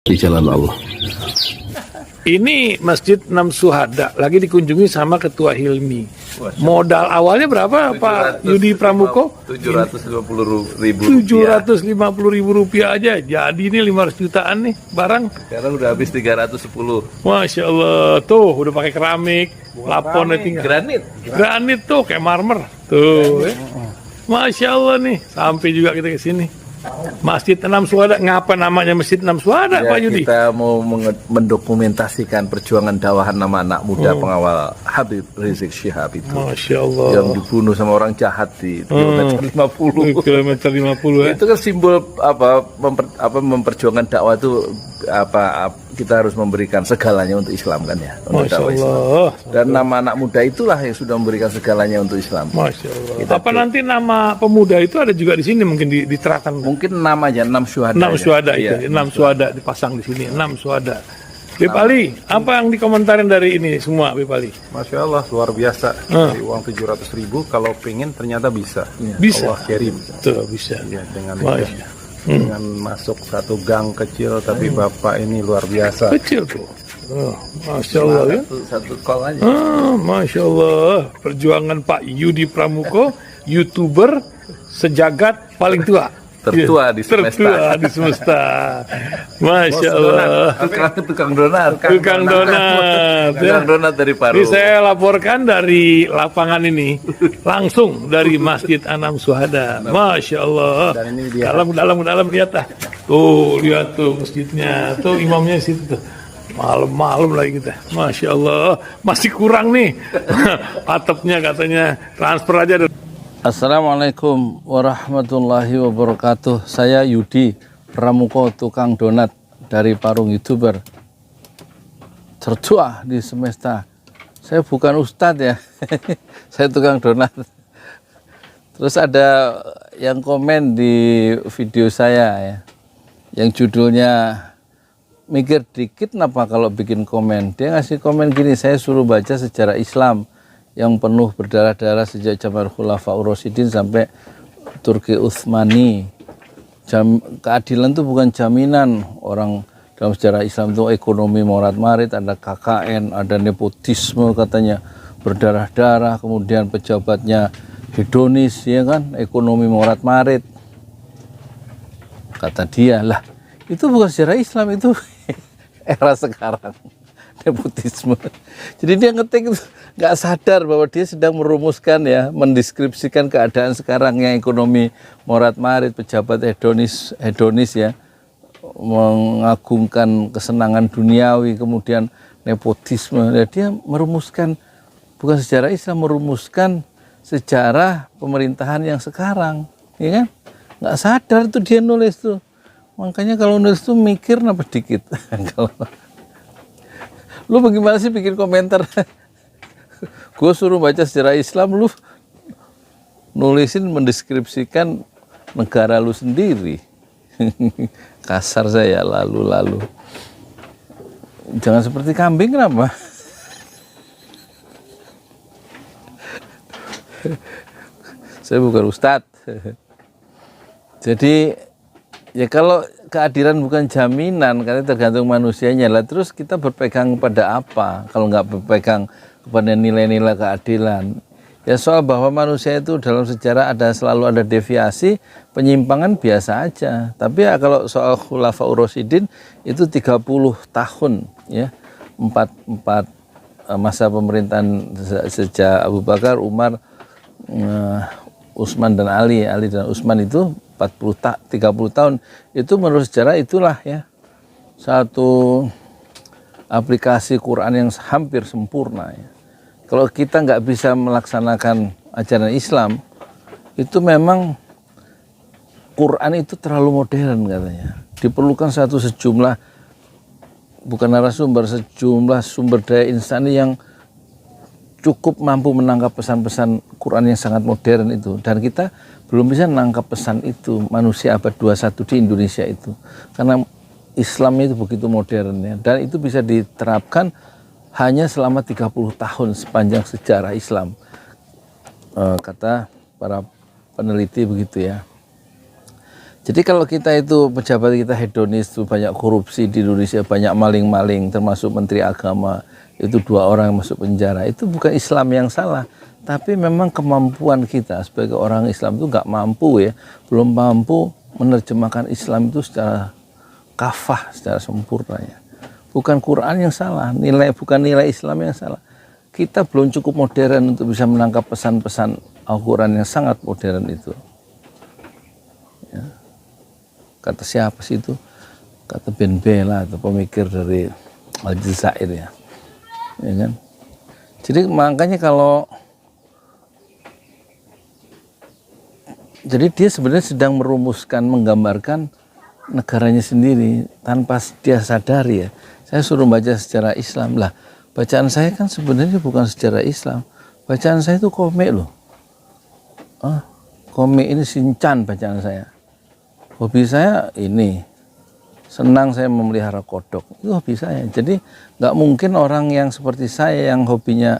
di jalan Allah. Ini Masjid Enam Syuhada lagi dikunjungi sama Ketua Hilmi. Modal awalnya berapa Pak Yudi Pramuko? 750.000 rupiah aja. Jadi ini 500 jutaan nih barang. Sekarang udah habis 310. Masya Allah, tuh udah pakai keramik, laponnya tinggal. Granit tuh kayak marmer. Tuh, Masya Allah nih, sampai juga kita ke sini. Masjid Enam Syuhada, ngapa namanya Masjid Enam Syuhada, Ya, Pak Yudi? kita mau mendokumentasikan perjuangan dakwah nama anak muda pengawal Habib Rizik Syihab itu. Masya Allah. Yang dibunuh sama orang jahat di kilometer 50. Kilometer 50 ya. Itu kan simbol memperjuangkan dakwah itu kita harus memberikan segalanya untuk Islam kan ya. Untuk Masya dakwah Islam. Allah. Dan nama anak muda itulah yang sudah memberikan segalanya untuk Islam. Masya Allah. Apa nanti nama pemuda itu ada juga di sini mungkin diterapkan? Mungkin namanya 6 syuhada. 6 syuhada Iya, itu, 6 syuhada dipasang di sini, 6 syuhada. Beb Ali, apa yang dikomentarin dari ini semua, Beb Ali? Masya Allah, luar biasa. Dari uang 700.000, kalau pengen ternyata bisa. Bisa. Allah kirim. Tuh, bisa. Ya, dengan Masya. dengan masuk satu gang kecil, tapi Bapak ini luar biasa. Kecil tuh. Oh, Masya Allah ya. Satu call aja. Masya Allah. Perjuangan Pak Yudi Pramuko, YouTuber sejagat paling tua. Tertua di semesta. Tertua di semesta. Masya Allah. Tukang donat. Tukang donat. Tukang donat dari Paru. Ini saya laporkan dari lapangan ini, langsung dari Masjid Enam Syuhada. Masya Allah. Dan ini dia. Dalam lihat ah. Tuh lihat tuh masjidnya, tuh imamnya di situ tuh. Malam-malam lagi kita. Masya Allah. Masih kurang nih. Atapnya katanya transfer aja. Assalamualaikum warahmatullahi wabarakatuh. Saya Yudi Pramuko, tukang donat dari Parung YouTuber tertua di semesta. Saya bukan ustadz ya, saya tukang donat. Terus ada yang komen di video saya ya, yang judulnya mikir dikit kenapa kalau bikin komen. Dia ngasih komen gini, saya suruh baca sejarah Islam yang penuh berdarah-darah sejak zaman Khulafaur Rasyidin sampai Turki Utsmani. Keadilan itu bukan jaminan. Orang dalam sejarah Islam itu ekonomi morat-marit, ada KKN, ada nepotisme katanya berdarah-darah, kemudian pejabatnya hedonis, ya kan, ekonomi morat-marit. Kata dia, lah itu bukan sejarah Islam, itu era sekarang. Nepotisme. Jadi dia ngetik itu nggak sadar bahwa dia sedang merumuskan ya, mendeskripsikan keadaan sekarang yang ekonomi morat-marit, pejabat hedonis ya, mengagungkan kesenangan duniawi, kemudian nepotisme. Ya, dia merumuskan bukan sejarah Islam, merumuskan sejarah pemerintahan yang sekarang, ya kan? Nggak sadar tuh dia nulis tuh. Makanya kalau nulis tuh mikir apa dikit. Kalau lu bagaimana sih bikin komentar? Gue suruh baca sejarah Islam, lu nulisin mendeskripsikan negara lu sendiri. Kasar saya lalu. Jangan seperti kambing, kenapa? Saya bukan ustadz. Jadi ya kalau keadilan bukan jaminan, karena tergantung manusianya lah. Terus kita berpegang pada apa kalau nggak berpegang kepada nilai-nilai keadilan? Ya soal bahwa manusia itu dalam sejarah selalu ada deviasi, penyimpangan biasa aja. Tapi ya kalau soal Khulafaur Rasyidin itu 30 tahun ya, empat masa pemerintahan sejak Abu Bakar, Umar, Utsman dan Ali dan Utsman itu 30 tahun. Itu menurut sejarah itulah ya satu aplikasi Quran yang hampir sempurna ya. Kalau kita nggak bisa melaksanakan ajaran Islam, itu memang Quran itu terlalu modern katanya. Diperlukan sejumlah sejumlah sumber daya insani yang cukup mampu menangkap pesan-pesan Quran yang sangat modern itu. Dan kita belum bisa menangkap pesan itu, manusia abad 21 di Indonesia itu. Karena Islam itu begitu modern ya. Dan itu bisa diterapkan hanya selama 30 tahun sepanjang sejarah Islam. Kata para peneliti begitu ya. Jadi kalau kita itu pejabat kita hedonis, itu banyak korupsi di Indonesia, banyak maling-maling, termasuk Menteri Agama, itu 2 orang yang masuk penjara, itu bukan Islam yang salah, tapi memang kemampuan kita sebagai orang Islam itu nggak mampu ya, belum mampu menerjemahkan Islam itu secara kafah, secara sempurna ya. Bukan Quran yang salah, bukan nilai Islam yang salah. Kita belum cukup modern untuk bisa menangkap pesan-pesan Al-Quran yang sangat modern itu. Ya. Kata siapa sih itu? Kata Ben Bella atau pemikir dari Aljazair ya. Ya kan? Jadi makanya jadi dia sebenarnya sedang merumuskan, menggambarkan negaranya sendiri tanpa dia sadari ya. Saya suruh baca sejarah Islam lah. Bacaan saya kan sebenarnya bukan sejarah Islam. Bacaan saya itu komik loh. Komik ini Shinchan bacaan saya. Hobi saya ini, senang saya memelihara kodok, itu hobi saya. Jadi nggak mungkin orang yang seperti saya yang hobinya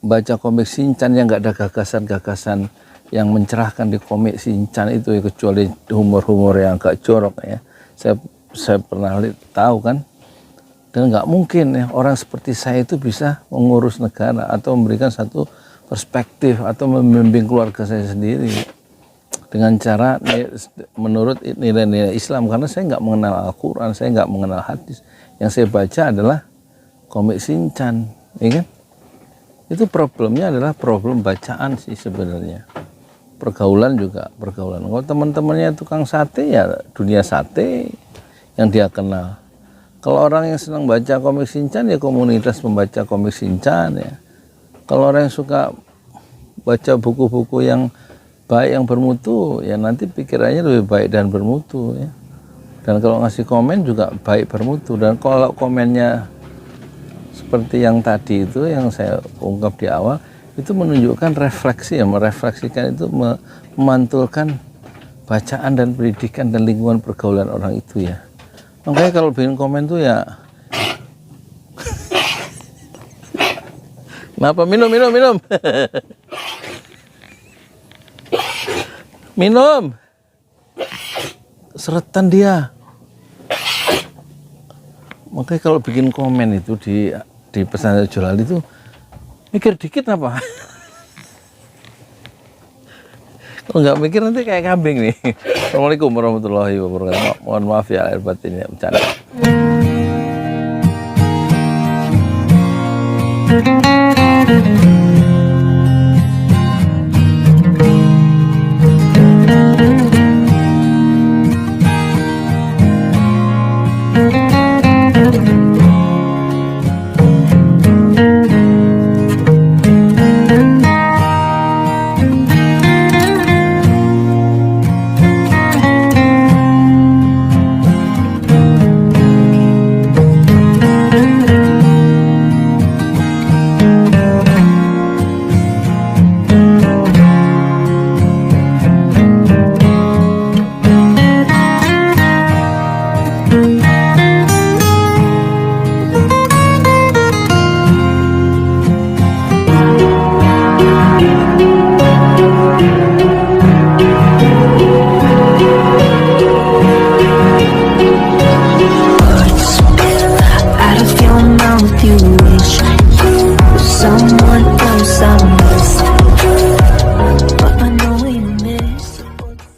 baca komik Shinchan yang nggak ada gagasan-gagasan yang mencerahkan di komik Shinchan itu ya, kecuali humor-humor yang agak jorok ya. Saya pernah tahu kan, dan nggak mungkin ya orang seperti saya itu bisa mengurus negara atau memberikan satu perspektif atau membimbing keluarga saya sendiri dengan cara menurut nilai-nilai Islam, karena saya nggak mengenal Al-Quran, saya nggak mengenal hadis. Yang saya baca adalah komik Shinchan, ya kan? Itu problemnya adalah problem bacaan sih sebenarnya. Pergaulan juga pergaulan. Kalau teman-temannya tukang sate ya dunia sate yang dia kenal. Kalau orang yang senang baca komik Shinchan ya komunitas pembaca komik Shinchan ya. Kalau orang yang suka baca buku-buku yang baik, yang bermutu, ya nanti pikirannya lebih baik dan bermutu ya. Dan kalau ngasih komen juga baik bermutu. Dan kalau komennya seperti yang tadi itu yang saya ungkap di awal, itu menunjukkan refleksi ya, merefleksikan itu memantulkan bacaan dan pendidikan dan lingkungan pergaulan orang itu ya. Makanya kalau bikin komen tuh ya kenapa minum minum seretan dia. Makanya kalau bikin komen itu di pesan jualan itu mikir dikit apa. Kalau nggak mikir nanti kayak kambing nih. Assalamualaikum warahmatullahi wabarakatuh. Mohon maaf ya lahir batin ya, bercanda.